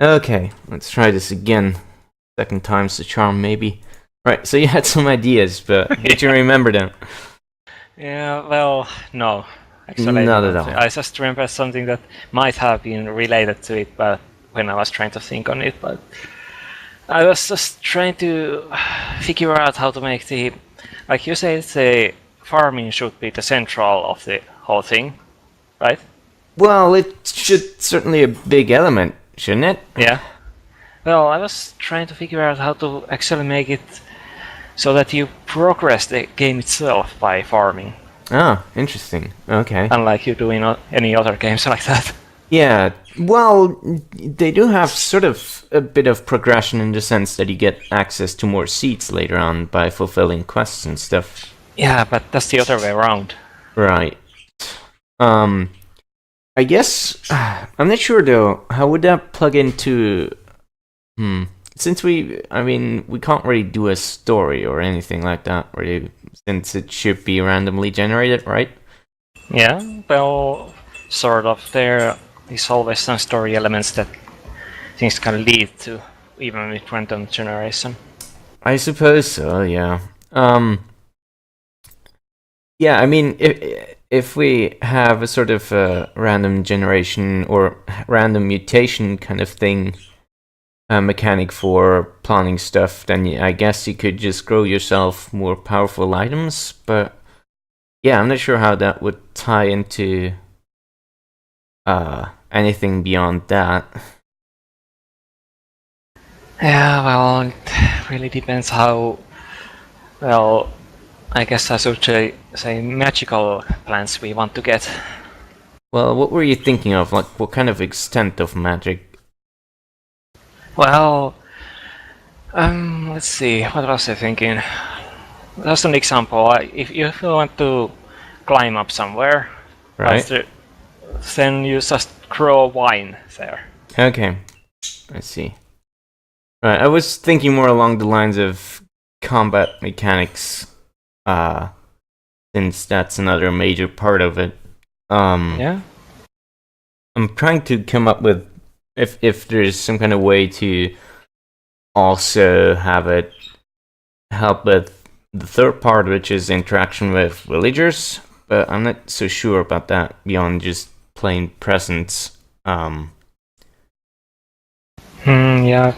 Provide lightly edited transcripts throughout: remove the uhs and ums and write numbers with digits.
Okay, let's try this again. Second time's the charm, maybe. Right, so you had some ideas, but did you remember them? Yeah, well, no. Actually, I Not at didn't. all. I just remember something that might have been related to it, but when I was trying to think on it, but I was just trying to figure out how to make the, like you say, the farming should be the central of the whole thing, right? Well, it should certainly a big element, shouldn't it? Yeah. Well, I was trying to figure out how to actually make it so that you progress the game itself by farming, Oh, interesting. Okay. unlike you do in any other games like that. Yeah, well, they do have sort of a bit of progression in the sense that you get access to more seats later on by fulfilling quests and stuff. Yeah, but that's the other way around. Right. Um, I guess I'm not sure though. How would that plug into? Since we can't really do a story or anything like that, really, since it should be randomly generated, right? Yeah, well, sort of. There is always some story elements that things can lead to, even with random generation. I suppose so. Yeah. Yeah. I mean, if we have a sort of random generation or random mutation kind of thing. Mechanic for planning stuff, then I guess you could just grow yourself more powerful items. But yeah, I'm not sure how that would tie into anything beyond that. Yeah, well, it really depends how, well, I guess I should say magical plants we want to get. Well, what were you thinking of? Like, what kind of extent of magic? Well, let's see, what was I thinking? Just an example, if you want to climb up somewhere, Right. then you just grow wine there. Okay. I see. Right. I was thinking more along the lines of combat mechanics, since that's another major part of it. Yeah? I'm trying to come up with if there's some kind of way to also have it help with the third part, which is interaction with villagers, but I'm not so sure about that beyond just plain presence. Yeah,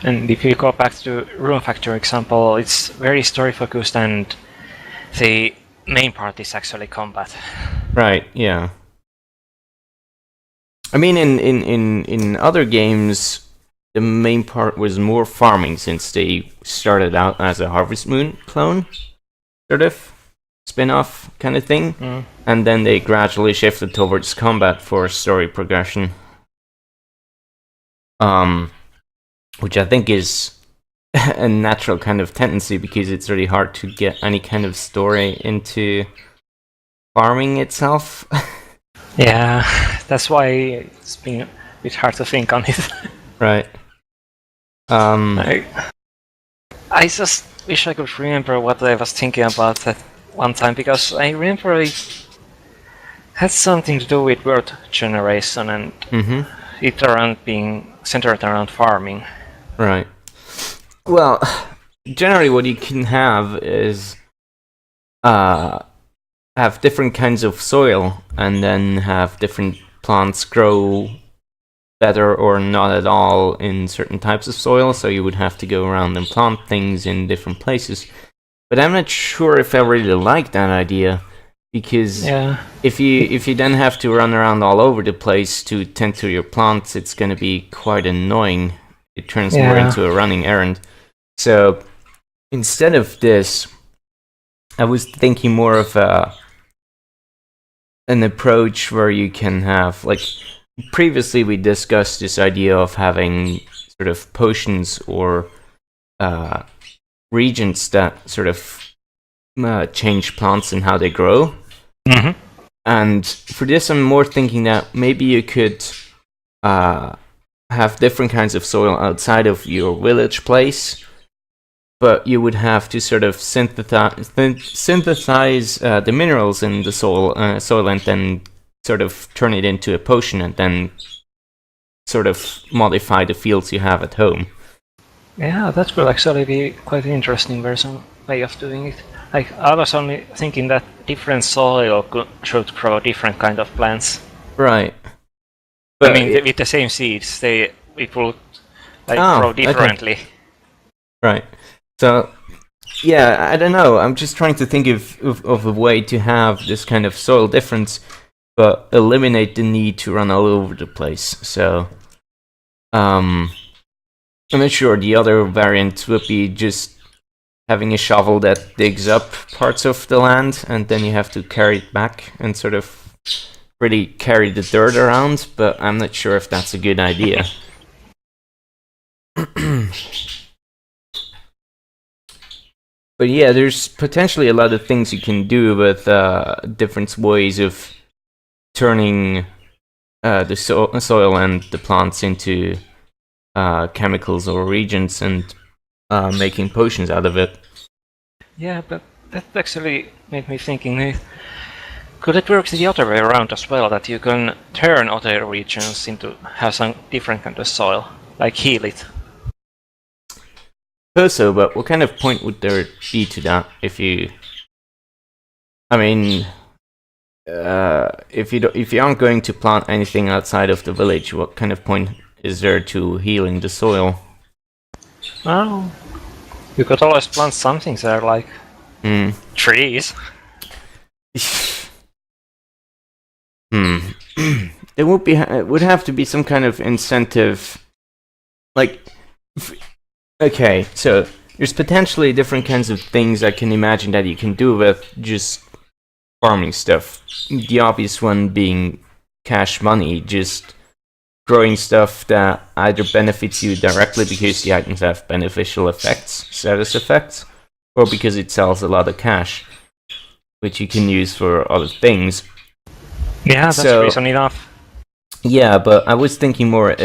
and if you go back to Rune Factor example, it's very story focused and the main part is actually combat. Right, yeah. I mean, in other games, the main part was more farming since they started out as a Harvest Moon clone, sort of spin-off kind of thing, and then they gradually shifted towards combat for story progression. Which I think is a natural kind of tendency because it's really hard to get any kind of story into farming itself. Yeah, that's why it's been a bit hard to think on it. Right. I just wish I could remember what I was thinking about that one time, because I remember it had something to do with word generation and it around being centered around farming. Right. Well, generally what you can have is have different kinds of soil and then have different plants grow better or not at all in certain types of soil, so you would have to go around and plant things in different places. But I'm not sure if I really like that idea, because if you then have to run around all over the place to tend to your plants, it's going to be quite annoying. It turns more into a running errand. So instead of this, I was thinking more of an approach where you can have, like, previously we discussed this idea of having sort of potions or regents that sort of change plants and how they grow. And for this, I'm more thinking that maybe you could have different kinds of soil outside of your village place, but you would have to sort of synthesize the minerals in the soil and then sort of turn it into a potion and then sort of modify the fields you have at home. Yeah, that could actually be quite an interesting way of doing it. Like, I was only thinking that different soil should grow different kind of plants. Right. But I mean, with the same seeds, it will grow differently. Okay. Right. So, yeah, I don't know. I'm just trying to think of a way to have this kind of soil difference, but eliminate the need to run all over the place. So, I'm not sure. The other variant would be just having a shovel that digs up parts of the land, and then you have to carry it back and sort of really carry the dirt around, but I'm not sure if that's a good idea. But yeah, there's potentially a lot of things you can do with different ways of turning the soil and the plants into chemicals or reagents and making potions out of it. Yeah, but that actually made me thinking, could it work the other way around as well, that you can turn other regions into have some different kind of soil, like heal it? So, but what kind of point would there be to that if you? I mean, if you aren't going to plant anything outside of the village, what kind of point is there to healing the soil? Oh, you could always plant something there, like trees. There would have to be some kind of incentive, like. Okay, so there's potentially different kinds of things I can imagine that you can do with just farming stuff. The obvious one being cash money, just growing stuff that either benefits you directly because the items have beneficial effects, status effects, or because it sells a lot of cash, which you can use for other things. Yeah, that's reason enough. Yeah, but I was thinking more,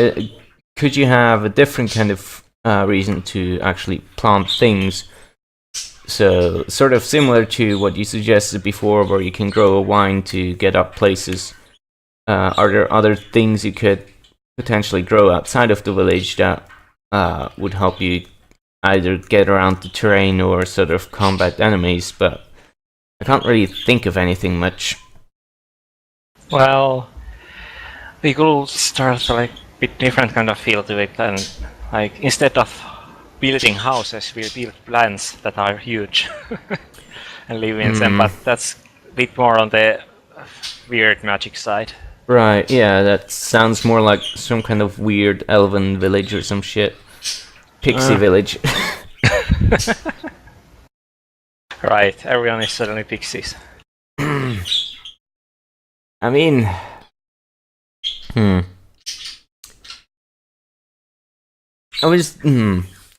could you have a different kind of reason to actually plant things? So, sort of similar to what you suggested before, where you can grow a wine to get up places. Are there other things you could potentially grow outside of the village that would help you either get around the terrain or sort of combat enemies? But I can't really think of anything much. Well, we could start with different kind of feel to it, and instead of building houses, we'll build plants that are huge and live in them. But that's a bit more on the weird magic side. Right, yeah, that sounds more like some kind of weird elven village or some shit. Pixie village. Right, everyone is suddenly pixies. I mean...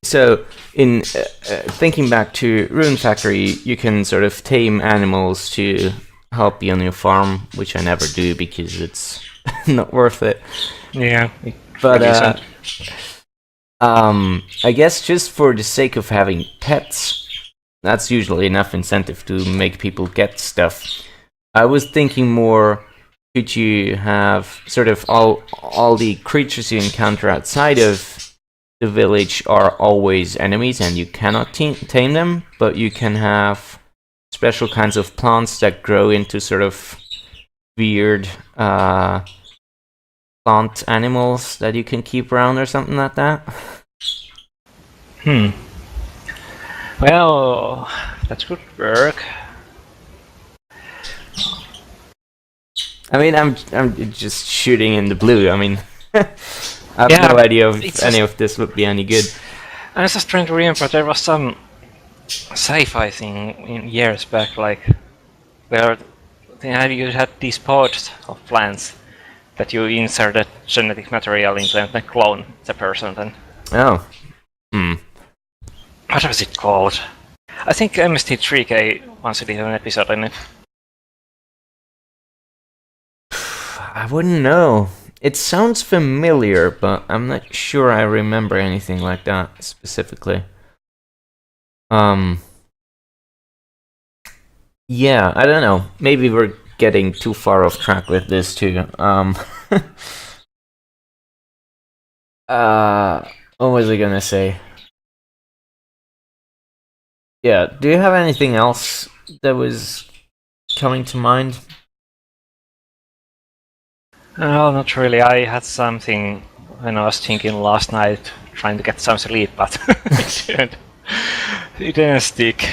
So, in thinking back to Rune Factory, you can sort of tame animals to help you on your farm, which I never do because it's not worth it. Yeah, but I guess just for the sake of having pets, that's usually enough incentive to make people get stuff. I was thinking more, could you have sort of all the creatures you encounter outside of the village are always enemies and you cannot tame them, but you can have special kinds of plants that grow into sort of weird plant animals that you can keep around or something like that. Well, that could work. I mean, I'm just shooting in the blue. I mean, I have no idea if any of this would be any good. I was just trying to remember, there was some sci-fi thing in years back, like where you had these pods of plants that you inserted genetic material into and then clone the person then. Oh. What was it called? I think MST3K once did an episode on it. I wouldn't know. It sounds familiar, but I'm not sure I remember anything like that specifically. Yeah, I don't know. Maybe we're getting too far off track with this too. What was I gonna say? Yeah, do you have anything else that was coming to mind? No, not really. I had something when I was thinking last night, trying to get some sleep, but it didn't stick.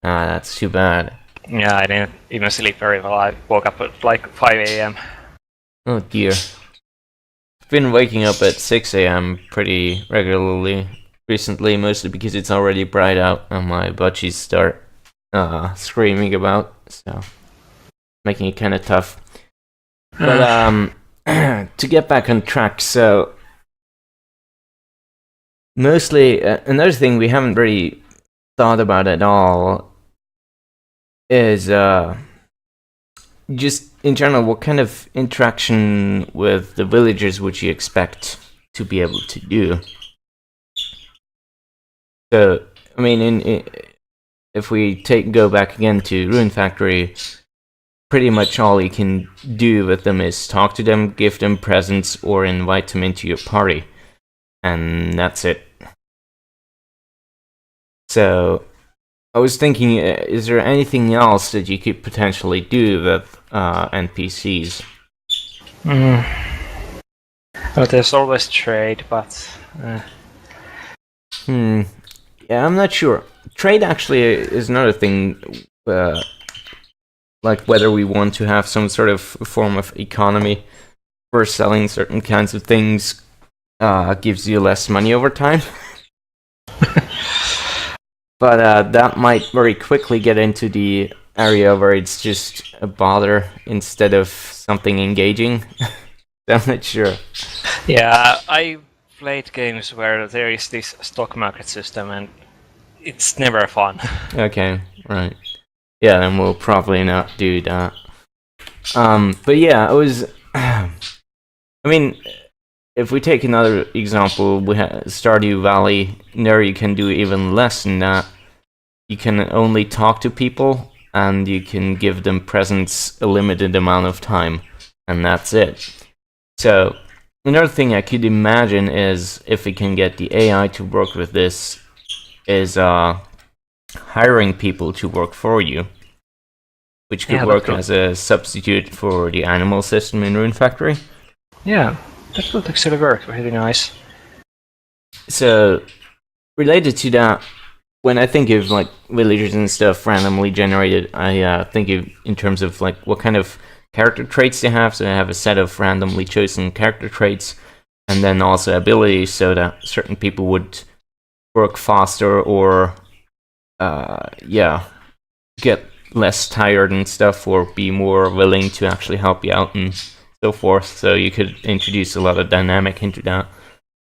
Ah, that's too bad. Yeah, I didn't even sleep very well. I woke up at like 5 a.m. Oh dear. I've been waking up at 6 a.m. pretty regularly recently, mostly because it's already bright out and my budgies start screaming about, so making it kind of tough. But to get back on track, so mostly another thing we haven't really thought about at all is just in general, what kind of interaction with the villagers would you expect to be able to do? So, I mean, if we go back again to Rune Factory, pretty much all you can do with them is talk to them, give them presents, or invite them into your party, and that's it. So, I was thinking, is there anything else that you could potentially do with NPCs? Well, there's always trade, but... Yeah, I'm not sure. Trade actually is another thing, like whether we want to have some sort of form of economy for selling certain kinds of things gives you less money over time. But that might very quickly get into the area where it's just a bother instead of something engaging. I'm not sure. Yeah, I played games where there is this stock market system and it's never fun. Okay, right. Yeah, then we'll probably not do that. But yeah, it was... I mean, if we take another example, we have Stardew Valley. There you can do even less than that. You can only talk to people, and you can give them presents a limited amount of time, and that's it. So, another thing I could imagine is, if we can get the AI to work with this, is hiring people to work for you, which could work as a substitute for the animal system in Rune Factory. Yeah, that would actually work really nice. So, related to that, when I think of like villagers and stuff randomly generated, I think of in terms of like what kind of character traits they have. So I have a set of randomly chosen character traits, and then also abilities, so that certain people would work faster or get less tired and stuff, or be more willing to actually help you out and so forth. So you could introduce a lot of dynamic into that.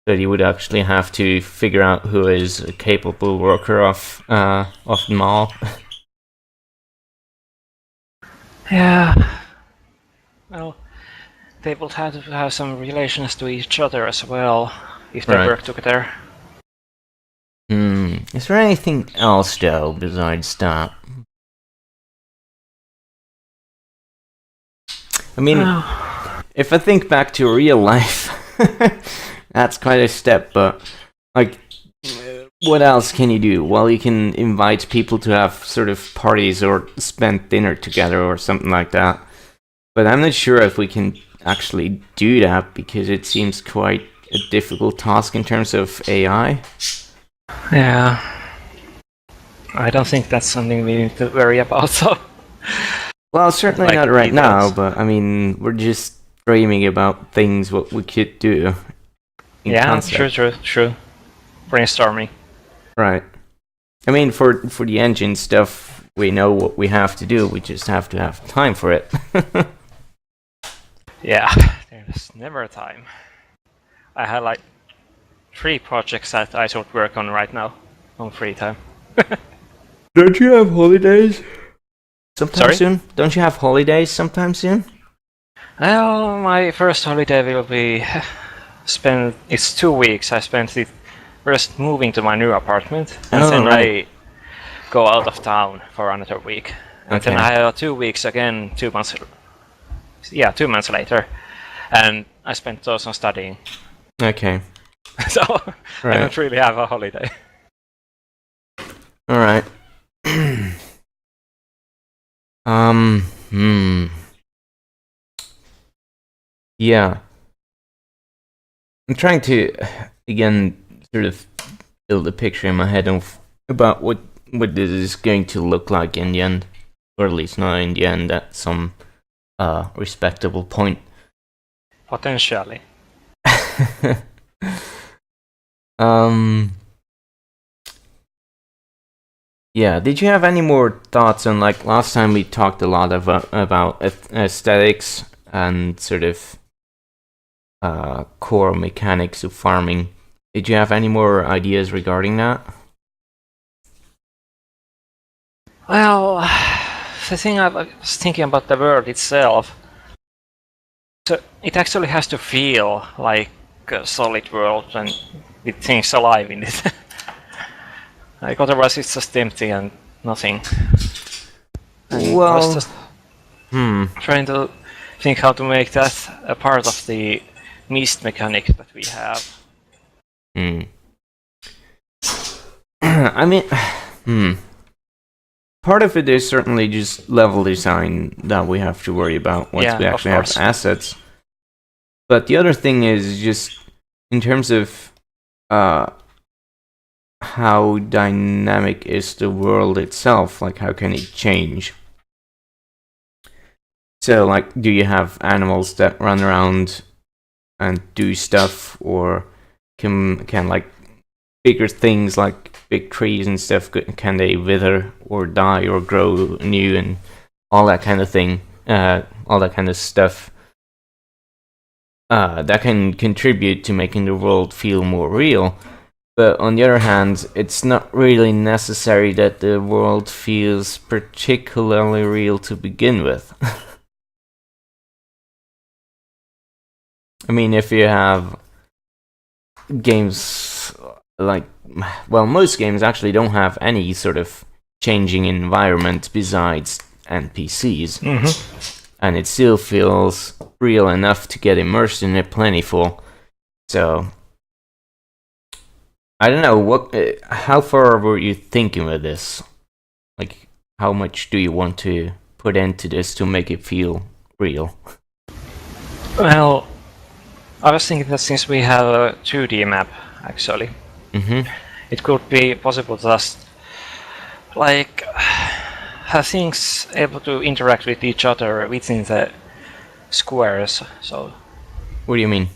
That you would actually have to figure out who is a capable worker of them all. Yeah. Well, they will have to have some relations to each other as well, if they work together. Is there anything else, though, besides that? I mean, if I think back to real life, that's quite a step, but, like, what else can you do? Well, you can invite people to have sort of parties or spend dinner together or something like that. But I'm not sure if we can actually do that, because it seems quite a difficult task in terms of AI. Yeah. I don't think that's something we need to worry about, so... Well, certainly not right now, but I mean, we're just dreaming about things what we could do. Yeah, true. Brainstorming. Right. I mean, for the engine stuff, we know what we have to do, we just have to have time for it. Yeah, there's never time. I had like 3 projects that I should work on right now, on free time. Don't you have holidays? Sometime soon? Don't you have holidays sometime soon? Well, my first holiday will be it's 2 weeks. I spent it first moving to my new apartment, and then I go out of town for another week. And then I have 2 weeks again, 2 months. Yeah, 2 months later. And I spent those on studying. Okay. So I Right. don't really have a holiday. All right. Hmm. Yeah. I'm trying to again sort of build a picture in my head of about what this is going to look like in the end, or at least not in the end, at some respectable point. Potentially. um. Yeah. Did you have any more thoughts on, like, last time we talked a lot about aesthetics and sort of core mechanics of farming? Did you have any more ideas regarding that? Well, the thing I was thinking about the world itself, so it actually has to feel like a solid world and with things alive in it. Like otherwise it's just empty and nothing. And I was Well, just trying to think how to make that a part of the mist mechanic that we have. I mean, part of it is certainly just level design that we have to worry about once Yeah, we of actually have course. assets. But the other thing is just in terms of how dynamic is the world itself? Like, how can it change? So, like, do you have animals that run around and do stuff, or can like bigger things like big trees and stuff, can they wither or die or grow new and all that kind of thing, all that kind of stuff, that can contribute to making the world feel more real. But on the other hand, it's not really necessary that the world feels particularly real to begin with. I mean, if you have games like, well, most games actually don't have any sort of changing environment besides NPCs, and it still feels real enough to get immersed in it plentiful. So I don't know how far were you thinking with this? Like, how much do you want to put into this to make it feel real? Well, I was thinking that since we have a 2D map, actually, it could be possible to just like have things able to interact with each other within the squares. So, What do you mean?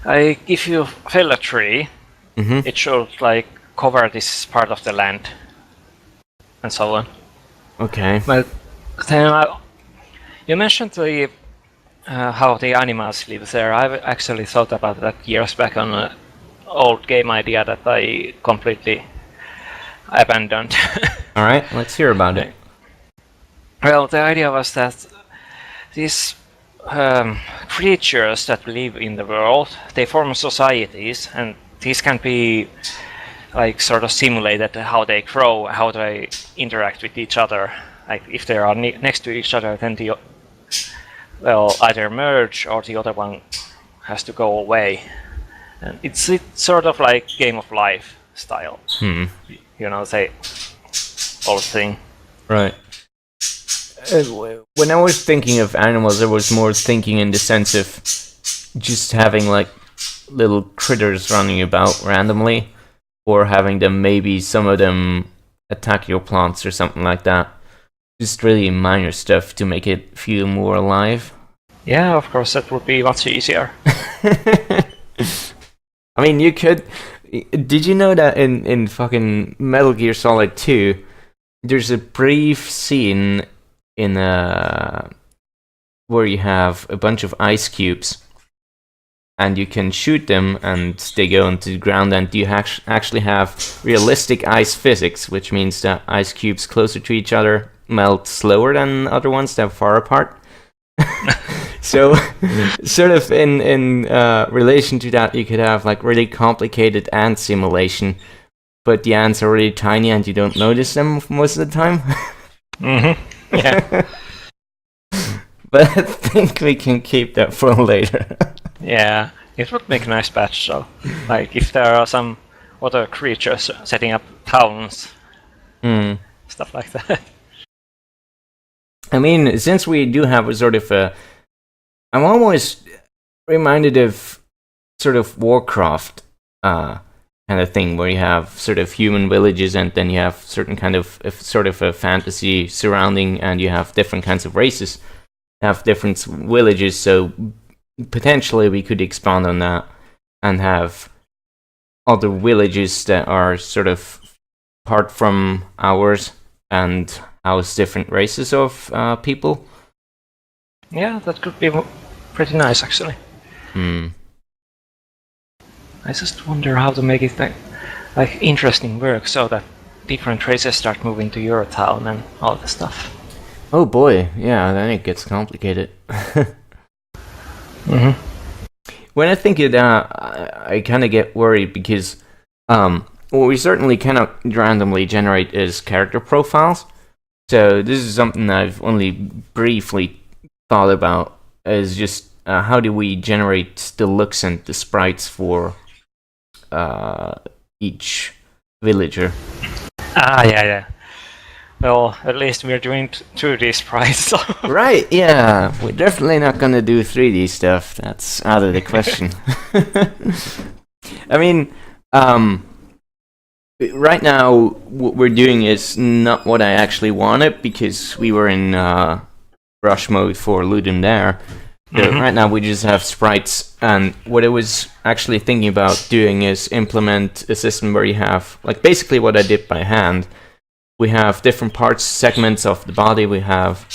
like if you fell a tree, it should like cover this part of the land, and so on. Okay. But then you mentioned the how the animals live there. I've actually thought about that years back on an old game idea that I completely abandoned. All right, let's hear about it. Well, the idea was that these creatures that live in the world, they form societies, and these can be like sort of simulated how they grow, how they interact with each other. Like if they are next to each other, then well, either merge or the other one has to go away. And it's sort of like Game of Life style. You know, the whole thing. Right. When I was thinking of animals, I was more thinking in the sense of just having like little critters running about randomly, or having them, maybe some of them attack your plants or something like that. Just really minor stuff to make it feel more alive. Yeah, of course, that would be much easier. I mean, you could. Did you know that in fucking Metal Gear Solid 2, there's a brief scene in where you have a bunch of ice cubes, and you can shoot them, and they go into the ground, and you actually have realistic ice physics, which means that ice cubes closer to each other melt slower than other ones that are far apart. So, sort of in relation to that, you could have like really complicated ant simulation, but the ants are really tiny and you don't notice them most of the time. Yeah. But I think we can keep that for later. Yeah. It would make a nice patch, so like if there are some other creatures setting up towns, stuff like that. I mean, since we do have a sort of I'm almost reminded of sort of Warcraft kind of thing, where you have sort of human villages, and then you have certain kind of sort of a fantasy surrounding, and you have different kinds of races, have different villages. So potentially we could expand on that and have other villages that are sort of apart from ours and house different races of people. Yeah, that could be pretty nice, actually. I just wonder how to make it like interesting work so that different races start moving to your town and all the stuff. Oh boy, yeah, then it gets complicated. When I think it, I kind of get worried because what we certainly cannot randomly generate is character profiles. So this is something I've only briefly thought about, is just how do we generate the looks and the sprites for each villager. Yeah. Well, at least we're doing 2D sprites. So. Right, yeah. We're definitely not gonna do 3D stuff. That's out of the question. I mean, right now, what we're doing is not what I actually wanted, because we were in rush mode for Ludum Dare. Right now we just have sprites, and what I was actually thinking about doing is implement a system where you have, like, basically what I did by hand. We have different parts, segments of the body. We have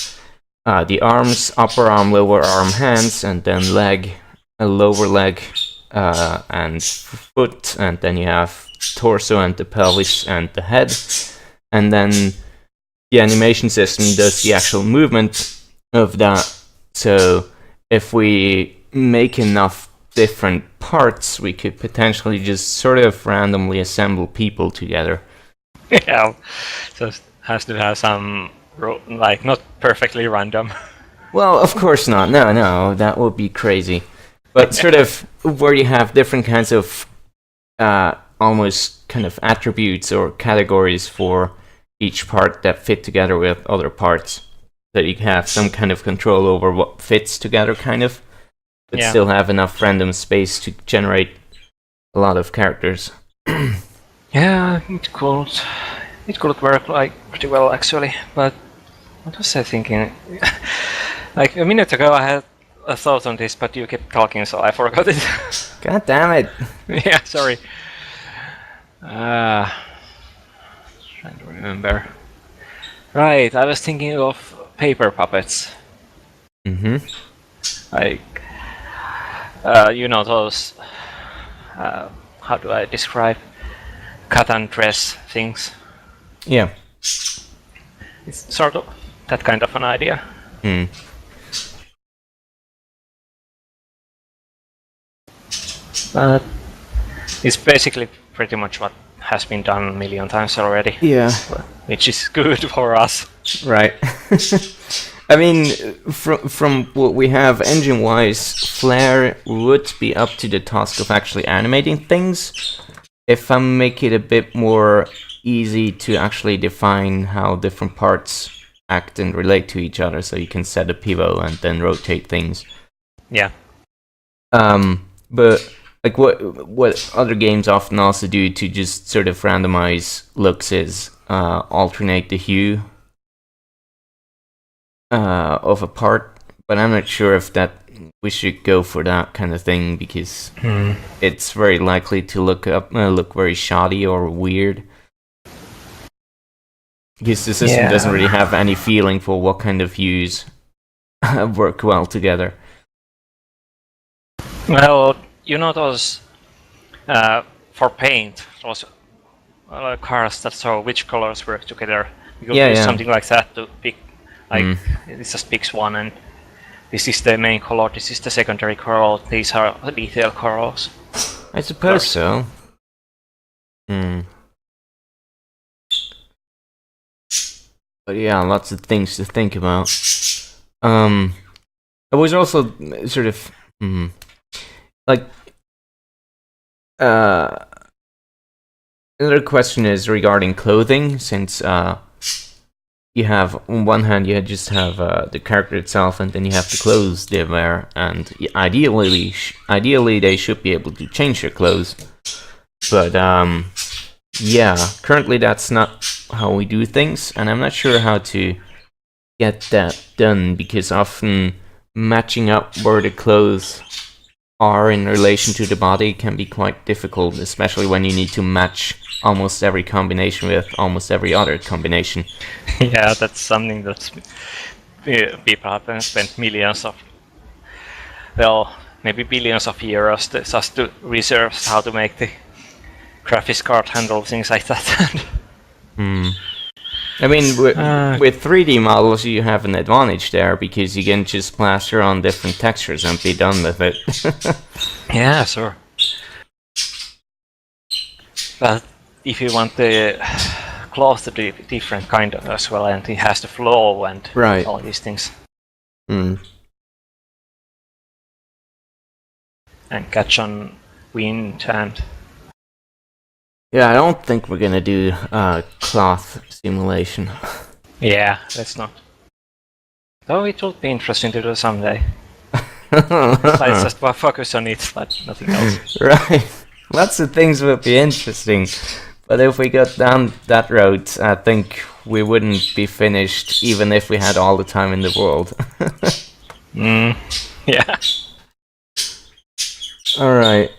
the arms, upper arm, lower arm, hands, and then leg, a lower leg, and foot, and then you have torso and the pelvis and the head, and then the animation system does the actual movement of that. So if we make enough different parts, we could potentially just sort of randomly assemble people together. Yeah, so it has to have some, like, not perfectly random. Well, of course not. No, that would be crazy. But sort of where you have different kinds of almost kind of attributes or categories for each part that fit together with other parts. That you can have some kind of control over what fits together, kind of, but still have enough random space to generate a lot of characters. Yeah, it could work like pretty well, actually. But what was I thinking? Like a minute ago, I had a thought on this, but you kept talking, so I forgot it. God damn it! Yeah, sorry. Trying to remember. Right, I was thinking of paper puppets. Like, you know those, how do I describe, cut and dress things? Yeah. It's sort of that kind of an idea. But it's basically pretty much what has been done a million times already. Yeah. Which is good for us. Right. I mean, from what we have engine-wise, Flare would be up to the task of actually animating things. If I make it a bit more easy to actually define how different parts act and relate to each other, so you can set a pivot and then rotate things. Yeah. But like what other games often also do to just sort of randomize looks is alternate the hue of a part, but I'm not sure if that we should go for that kind of thing, because it's very likely to look very shoddy or weird, because the system doesn't really have any feeling for what kind of hues work well together. Well, you know those for paint, those cars that show which colors work together. You could use something like that to pick. Like, it just picks one, and this is the main color, this is the secondary color, these are the detail colors. I suppose so. But yeah, lots of things to think about. I was also sort of like, Another question is regarding clothing, since you have, on one hand, you just have the character itself, and then you have the clothes they wear, and ideally they should be able to change their clothes. But yeah, currently that's not how we do things, and I'm not sure how to get that done, because often matching up where the clothes are in relation to the body can be quite difficult, especially when you need to match almost every combination with almost every other combination. Yeah, that's something that people have spent millions of, well, maybe billions of euros just to research how to make the graphics card handle things like that. I mean, with 3D models, you have an advantage there, because you can just plaster on different textures and be done with it. Yeah, sure. But if you want the cloth to be different kind of as well, and it has the flow and Right. all these things, Mm. and catch on wind and... Yeah, I don't think we're gonna do cloth simulation. Yeah, let's not. Though it would be interesting to do someday. Let's just focus on it, but nothing else. Right. Lots of things would be interesting, but if we got down that road, I think we wouldn't be finished, even if we had all the time in the world. Yeah. Alright.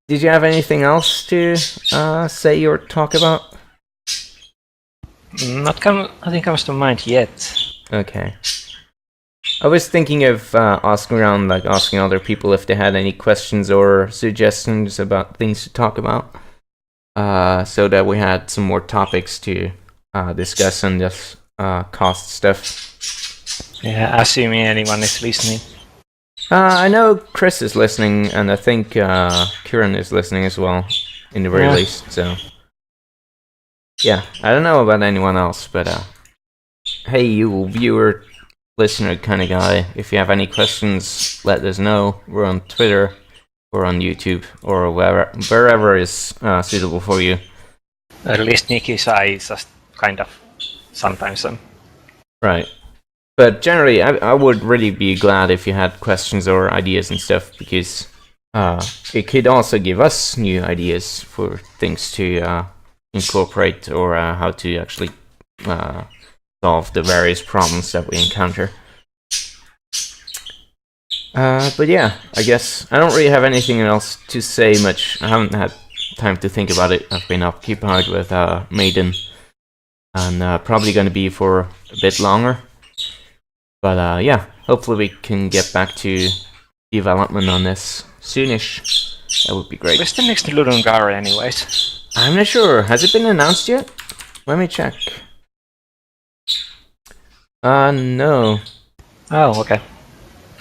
Did you have anything else to say or talk about? Nothing comes to mind yet. Okay. I was thinking of asking around, like asking other people if they had any questions or suggestions about things to talk about, so that we had some more topics to discuss on this cost stuff. Yeah, assuming anyone is listening. I know Chris is listening, and I think Kieran is listening as well, in the very least. So, yeah, I don't know about anyone else, but hey, you viewer, listener kind of guy, if you have any questions, let us know. We're on Twitter, or on YouTube, or wherever is suitable for you. At least Nikki's eye is just kind of sometimes. Right. But generally, I would really be glad if you had questions or ideas and stuff, because it could also give us new ideas for things to incorporate, or how to actually solve the various problems that we encounter. But yeah, I guess I don't really have anything else to say much. I haven't had time to think about it. I've been occupied with Maiden, and probably going to be for a bit longer. But yeah, hopefully we can get back to development on this soonish. That would be great. Where's the next Ludungare anyways? I'm not sure. Has it been announced yet? Let me check. No. Oh, okay.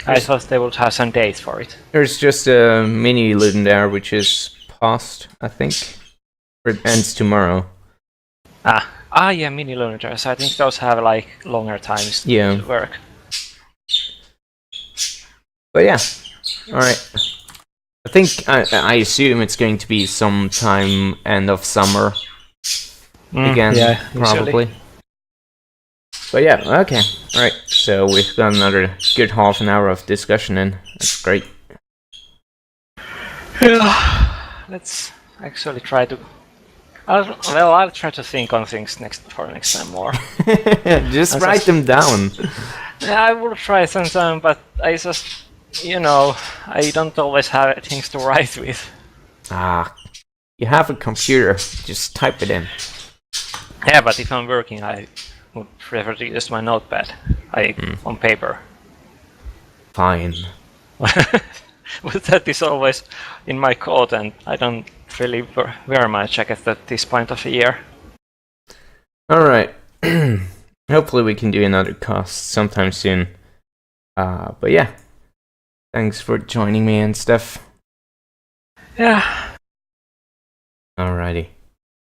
I thought they would have some dates for it. There's just a mini Ludendare, which is paused, I think. Or it ends tomorrow. Yeah, mini Lunares. I think those have like longer times to work. But yeah, alright. I think, I assume it's going to be sometime end of summer. Again, yeah, probably. Usually. But yeah, okay. Alright, so we've got another good half an hour of discussion in. That's great. Yeah, let's actually try to... I'll try to think on things next time more. Just write them down. Yeah, I will try sometime, but I just... I don't always have things to write with. You have a computer. Just type it in. Yeah, but if I'm working, I would prefer to use my notepad, on paper. Fine. But that is always in my coat, and I don't really wear my jacket at this point of the year. Alright. Hopefully we can do another cast sometime soon. But yeah. Thanks for joining me and stuff. Yeah. Alrighty.